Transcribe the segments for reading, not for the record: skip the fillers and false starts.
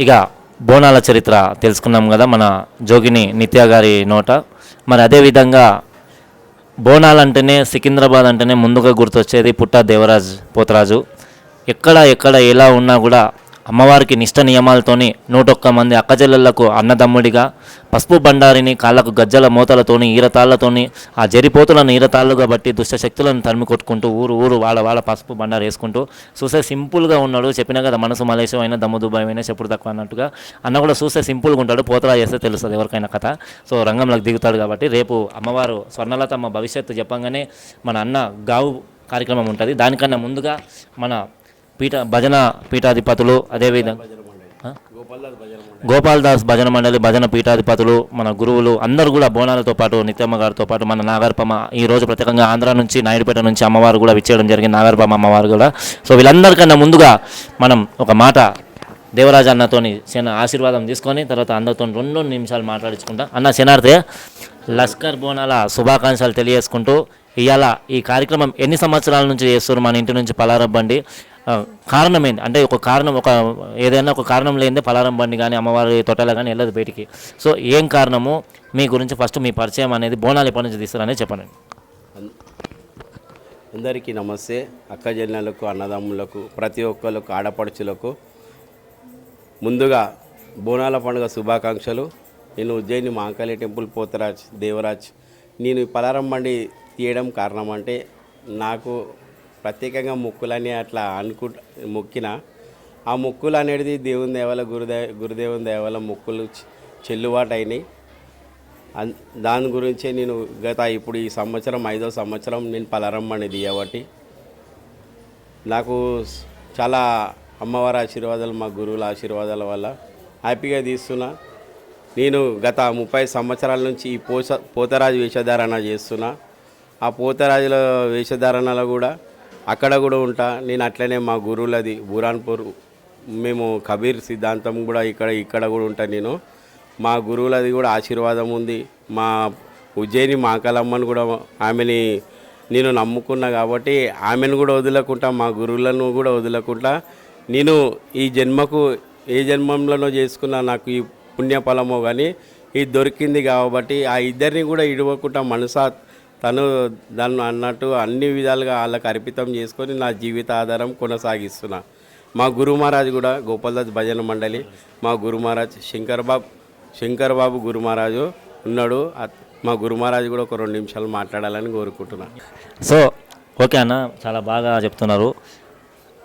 ఇక బోనాల చరిత్ర తెలుసుకున్నాం కదా మన జోగిని నిత్య గారి నోట. మరి అదేవిధంగా బోనాలంటేనే సికింద్రాబాద్ అంటేనే ముందుగా గుర్తొచ్చేది పుట్టా దేవరాజ్ పోతరాజు. ఎక్కడ ఎలా ఉన్నా కూడా అమ్మవారికి నిష్ట నియమాలతోని 101 మంది అక్కచెల్లెళ్లకు అన్నదమ్ముడిగా పసుపు బండారిని కాళ్ళకు గజ్జల మోతలతోని ఈరతాళ్లతోని ఆ జరిపోతులను ఈరతాళ్లుగా బట్టి దుష్టశక్తులను తరిమి కొట్టుకుంటూ ఊరు వాళ్ళ పసుపు బండారు వేసుకుంటూ చూసే సింపుల్గా ఉన్నాడు. చెప్పినా కదా మనసు మలేశం అయినా దమ్ము దుబాయ్ అయినా చెప్పుడు తక్కువ అన్నట్టుగా అన్న కూడా చూసే సింపుల్గా ఉంటాడు. పోతరా చేస్తే తెలుస్తుంది ఎవరికైనా కథ. సో రంగంలోకి దిగుతాడు కాబట్టి రేపు అమ్మవారు స్వర్ణలతమ్మ భవిష్యత్తు చెప్పంగానే మన అన్న గావు కార్యక్రమం ఉంటుంది. దానికన్నా ముందుగా మన భజన పీఠాధిపతులు అదేవిధంగా గోపాల్దాస్ భజన మండలి భజన పీఠాధిపతులు మన గురువులు అందరూ కూడా బోనాలతో పాటు నిత్యమ్మ గారితో పాటు మన నాగర్పమ్మ ఈరోజు ప్రత్యేకంగా ఆంధ్ర నుంచి నాయుడుపేట నుంచి అమ్మవారు కూడా విచ్చేయడం జరిగింది, నాగర్పమ్మ అమ్మవారు కూడా. సో వీళ్ళందరికన్నా ముందుగా మనం ఒక మాట దేవరాజు అన్నతోని ఆశీర్వాదం తీసుకొని తర్వాత అందరితో 2 నిమిషాలు మాట్లాడించుకుంటా. అన్న శనార్థే లస్కర్ బోనాల శుభాకాంక్షలు తెలియజేసుకుంటూ ఇవాళ ఈ కార్యక్రమం ఎన్ని సంవత్సరాల నుంచి చేస్తారు మన ఇంటి నుంచి పలారం బండి? కారణం ఏంటి అంటే ఏదైనా ఒక కారణం లేనిదే పలారం బండి కానీ అమ్మవారి తొట్టెల కానీ వెళ్ళదు బయటికి. సో ఏం కారణము మీ గురించి ఫస్ట్ మీ పరిచయం అనేది బోనాలు ఎప్పటి నుంచి తీస్తారనేది చెప్పండి. అందరికీ నమస్తే. అక్కజల్లెలకు అన్నదమ్ములకు ప్రతి ఒక్కరికి ఆడపడుచులకు ముందుగా బోనాల పండుగ శుభాకాంక్షలు. నేను ఉజ్జయిని మహాకాళి టెంపుల్ పోతరాజ్ దేవరాజ్. నేను పలారం బండి తీయడం కారణం అంటే నాకు ప్రత్యేకంగా మొక్కులని అట్లా మొక్కిన ఆ మొక్కులు అనేది దేవుని దేవాల గురుదేవుని దేవాల మొక్కులు చెల్లుబాటు అయినాయి. దాని గురించే నేను ఇప్పుడు ఈ సంవత్సరం 5వ సంవత్సరం నేను పలారం బండి తీయబట్టి నాకు చాలా అమ్మవారి ఆశీర్వాదాలు మా గురువుల ఆశీర్వాదాల వల్ల హ్యాపీగా తీస్తున్నా. నేను గత 30 సంవత్సరాల నుంచి ఈ పోతరాజు వేషధారణ చేస్తున్నా. ఆ పోతరాజుల వేషధారణలో కూడా అక్కడ కూడా ఉంటా. నేను అట్లనే మా గురువులది బురాన్పూర్ మేము కబీర్ సిద్ధాంతం కూడా ఇక్కడ కూడా ఉంటా. నేను మా గురువులది కూడా ఆశీర్వాదం ఉంది. మా ఉజ్జయిని మాకలమ్మను కూడా ఆమెని నేను నమ్ముకున్నా కాబట్టి ఆమెను కూడా వదలకుండా మా గురువులను కూడా వదలకుండా నేను ఈ జన్మకు ఏ జన్మంలోనో చేసుకున్నా నాకు ఈ పుణ్యఫలమో కానీ ఇది దొరికింది కాబట్టి ఆ ఇద్దరిని కూడా ఇడవకుండా మనసా తను దాన్ని అన్నట్టు అన్ని విధాలుగా వాళ్ళకి అర్పితం చేసుకొని నా జీవిత ఆధారం కొనసాగిస్తున్నా. మా గురు మహారాజ్ కూడా గోపాల్దాస్ భజన మండలి మా గురు మహారాజ్ శంకర్ బాబు గురు మహారాజు ఉన్నాడు. మా గురు మహారాజ్ కూడా ఒక 2 నిమిషాలు మాట్లాడాలని కోరుకుంటున్నా. సో ఓకే అన్న, చాలా బాగా చెప్తున్నారు.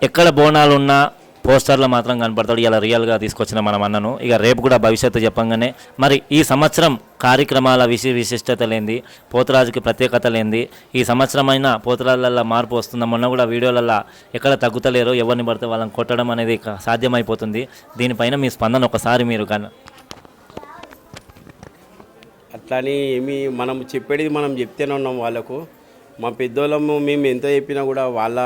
ఎక్కడ బోనాలు ఉన్నా పోస్టర్లో మాత్రం కనపడతాడు. ఇలా రియల్గా తీసుకొచ్చిన మనం అన్నను. ఇక రేపు కూడా భవిష్యత్తు చెప్పంగానే మరి ఈ సంవత్సరం కార్యక్రమాల విశిష్టత లేనిది, పోతరాజుకి ప్రత్యేకత లేనిది, ఈ సంవత్సరమైన పోతరాజులలో మార్పు వస్తుందా? మొన్న కూడా వీడియోలలో ఎక్కడ తగ్గుతలేరు, ఎవరిని పడితే వాళ్ళని కొట్టడం అనేది సాధ్యమైపోతుంది. దీనిపైన మీ స్పందన ఒకసారి మీరు అట్లని మనం చెప్పేది మనం చెప్తూనే ఉన్నాం వాళ్ళకు. మా పెద్దోళ్ళము మేము ఎంత చెప్పినా కూడా వాళ్ళ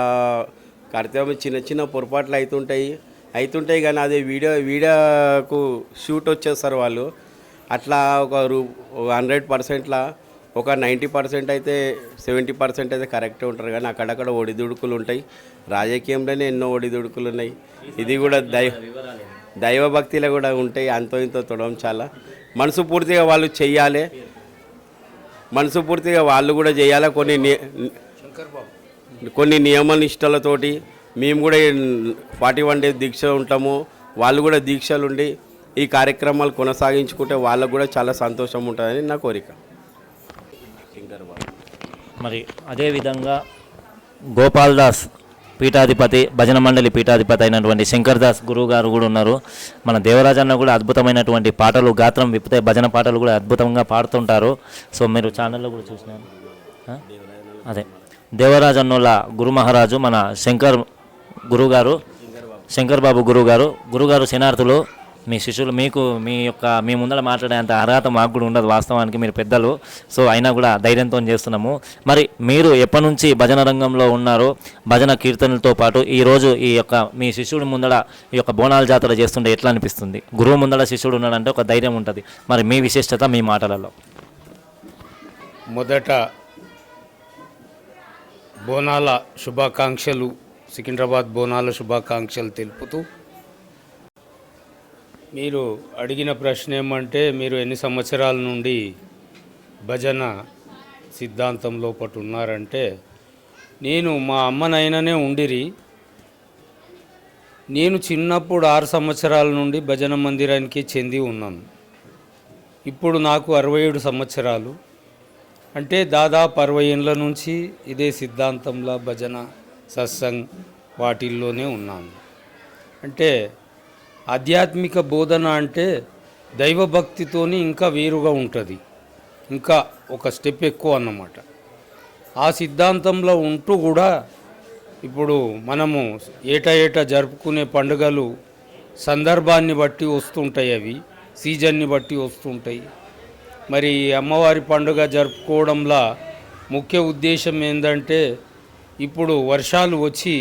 కర్తవ్యం చిన్న పొరపాట్లు అవుతుంటాయి కానీ అదే వీడియోకు షూట్ వచ్చేస్తారు వాళ్ళు. అట్లా ఒక 100%లా ఒక 90% అయితే 70% అయితే కరెక్టే ఉంటారు. కానీ అక్కడక్కడ ఒడిదుడుకులు ఉంటాయి. రాజకీయంలోనే ఎన్నో ఒడిదుడుకులు ఉన్నాయి. ఇది కూడా దైవభక్తిలో కూడా ఉంటాయి. అంతో ఇంతో తొడవం చాలా మనసుపూర్తిగా వాళ్ళు చెయ్యాలి. మనసుపూర్తిగా వాళ్ళు కూడా చేయాలి. కొన్ని నియమ నిష్టలతోటి మేము కూడా 41 డేస్ దీక్ష ఉంటాము. వాళ్ళు కూడా దీక్షలు ఉండి ఈ కార్యక్రమాలు కొనసాగించుకుంటే వాళ్ళకు కూడా చాలా సంతోషం ఉంటుందని నా కోరిక. మరి అదేవిధంగా గోపాల్దాస్ పీఠాధిపతి భజన మండలి పీఠాధిపతి అయినటువంటి శంకర్ దాస్ గురువు గారు కూడా ఉన్నారు. మన దేవరాజన్న కూడా అద్భుతమైనటువంటి పాటలు గాత్రం విప్పితే భజన పాటలు కూడా అద్భుతంగా పాడుతుంటారు. సో మీరు ఛానల్లో కూడా చూసినారు. అదే దేవరాజన్నుల గురు మహారాజు మన గురుగారు శంకర్ బాబు గురుగారు శనార్థులు. మీ శిష్యులు మీ ముందర మాట్లాడేంత అర్హత మాకు కూడా ఉండదు వాస్తవానికి, మీరు పెద్దలు. సో అయినా కూడా ధైర్యంతో చేస్తున్నాము. మరి మీరు ఎప్పటి నుంచి భజన రంగంలో ఉన్నారో, భజన కీర్తనలతో పాటు ఈరోజు మీ శిష్యుడి ముందర ఈ యొక్క బోనాల జాతర చేస్తుంటే ఎట్లా అనిపిస్తుంది? గురువు ముందర శిష్యుడు ఉన్నాడంటే ఒక ధైర్యం ఉంటుంది. మరి మీ విశిష్టత మీ మాటలలో. మొదట బోనాల శుభాకాంక్షలు, సికింద్రాబాద్ బోనాల శుభాకాంక్షలు తెలుపుతూ మీరు అడిగిన ప్రశ్న ఏమంటే మీరు ఎన్ని సంవత్సరాల నుండి భజన సిద్ధాంతంలో పట్టు ఉన్నారంటే, నేను మా అమ్మనైనానే ఉండిరి. నేను చిన్నప్పుడు 6 సంవత్సరాల నుండి భజన మందిరానికి చెంది ఉన్నాను. ఇప్పుడు నాకు 67 సంవత్సరాలు. అంటే దాదాపు 60 ఏళ్ళ నుంచి ఇదే సిద్ధాంతంలో భజన సత్సంగ్ వాటిల్లోనే ఉన్నాను. అంటే ఆధ్యాత్మిక బోధన అంటే దైవభక్తితోని ఇంకా వేరుగా ఉంటుంది, ఇంకా ఒక స్టెప్ ఎక్కువ అన్నమాట. ఆ సిద్ధాంతంలో ఉంటూ కూడా ఇప్పుడు మనము ఏటా జరుపుకునే పండుగలు సందర్భాన్ని బట్టి వస్తుంటాయి, అవి సీజన్ని బట్టి వస్తుంటాయి. మరి అమ్మవారి పండుగ జరుపుకోవడంలో ముఖ్య ఉద్దేశం ఏంటంటే, ఇప్పుడు వర్షాలు వచ్చి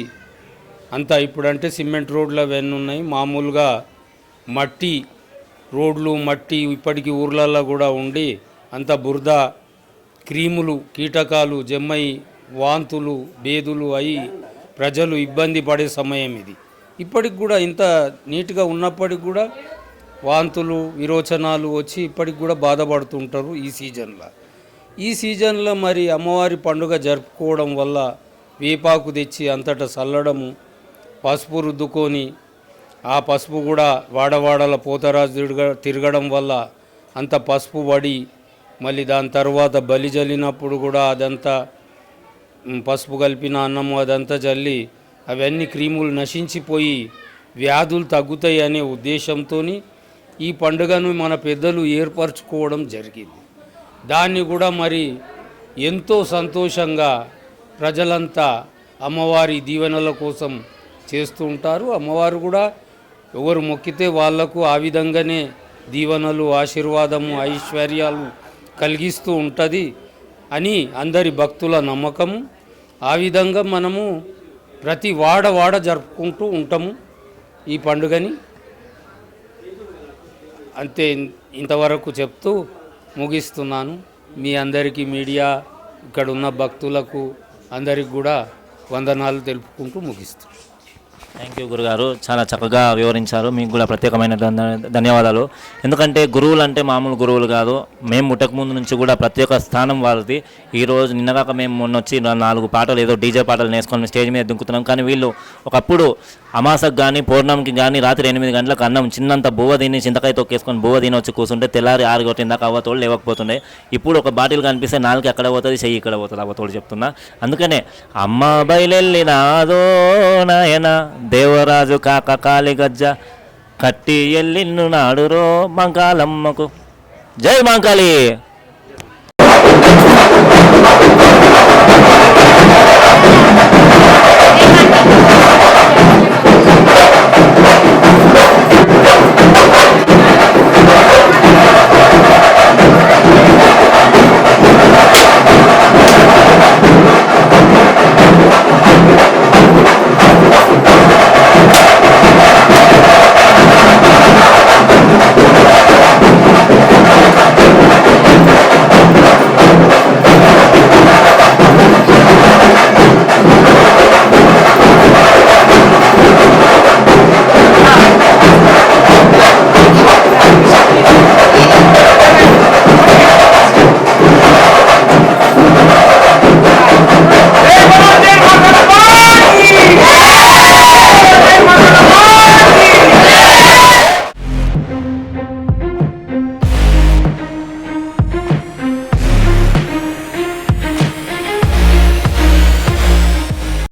అంతా ఇప్పుడంటే సిమెంట్ రోడ్లు అవన్నీ ఉన్నాయి, మామూలుగా మట్టి రోడ్లు మట్టి ఇప్పటికీ ఊర్లలో కూడా ఉండి అంత బురద క్రీములు కీటకాలు జమ్మై వాంతులు బేదులు అయి ప్రజలు ఇబ్బంది పడే సమయం ఇది. ఇప్పటికి కూడా ఇంత నీట్గా ఉన్నప్పటికి కూడా వాంతులు విరోచనాలు వచ్చి ఇప్పటికి కూడా బాధపడుతుంటారు ఈ సీజన్లో మరి అమ్మవారి పండుగ జరుపుకోవడం వల్ల వేపాకు తెచ్చి అంతటా చల్లడము, పసుపు రుద్దుకొని ఆ పసుపు కూడా వాడవాడల పోతరాజు తిరగడం వల్ల అంత పసుపు పడి మళ్ళీ దాని తర్వాత బలి జల్లినప్పుడు కూడా అదంతా పసుపు కలిపిన అన్నము అదంతా జల్లి అవన్నీ క్రీములు నశించిపోయి వ్యాధులు తగ్గుతాయి అనే ఉద్దేశంతో ఈ పండుగను మన పెద్దలు ఏర్పరచుకోవడం జరిగింది. దాన్ని కూడా మరి ఎంతో సంతోషంగా ప్రజలంతా అమ్మవారి దీవెనల కోసం చేస్తూ ఉంటారు. అమ్మవారు కూడా ఎవరు మొక్కితే వాళ్లకు ఆ విధంగానే దీవెనలు ఆశీర్వాదము ఐశ్వర్యాలు కలిగిస్తూ ఉంటుంది అని అందరి భక్తుల నమ్మకము. ఆ విధంగా మనము ప్రతి వాడ జరుపుకుంటూ ఉంటాము ఈ పండుగని. అంతే, ఇంతవరకు చెప్తూ ముగిస్తున్నాను. మీ అందరికీ మీడియా ఇక్కడ ఉన్న భక్తులకు అందరికి కూడా వందనాలు తెలుపుకుంటూ ముగిస్తున్నాను. థ్యాంక్ యూ గురుగారు, చాలా చక్కగా వివరించారు. మీకు కూడా ప్రత్యేకమైన ధన్యవాదాలు. ఎందుకంటే గురువులు అంటే మామూలు గురువులు కాదు. మేము ముట్టక ముందు నుంచి కూడా ప్రత్యేక స్థానం వారిది. ఈరోజు నిన్నగాక మేము మొన్న వచ్చి 4 పాటలు ఏదో డీజే పాటలు నేర్చుకొని స్టేజ్ మీద దుంకుతున్నాం. కానీ వీళ్ళు ఒకప్పుడు అమాసకు కానీ పౌర్ణమికి కానీ రాత్రి 8 గంటలకు అన్నం చిన్నంత బువ్వ తిని చింతకాయ తొక్కేసుకొని బువ్వ తిని వచ్చి కూర్చుంటే తెల్లారి 6 గంటల దాకా అవ్వతోడు లేవకపోతుండే. ఇప్పుడు ఒక బాటిల్ కనిపిస్తే 4 ఎక్కడ పోతుంది, చెయ్యి ఇక్కడ పోతుంది అవ్వతోడు చెప్తున్నా. అందుకనే అమ్మ బయలెళ్ళినాదో నాయన దేవరాజు కాక కాలి గజ్జ కట్టి ఎల్లిన్ను నాడురో మంకాలమ్మకు. జై మంకాళి.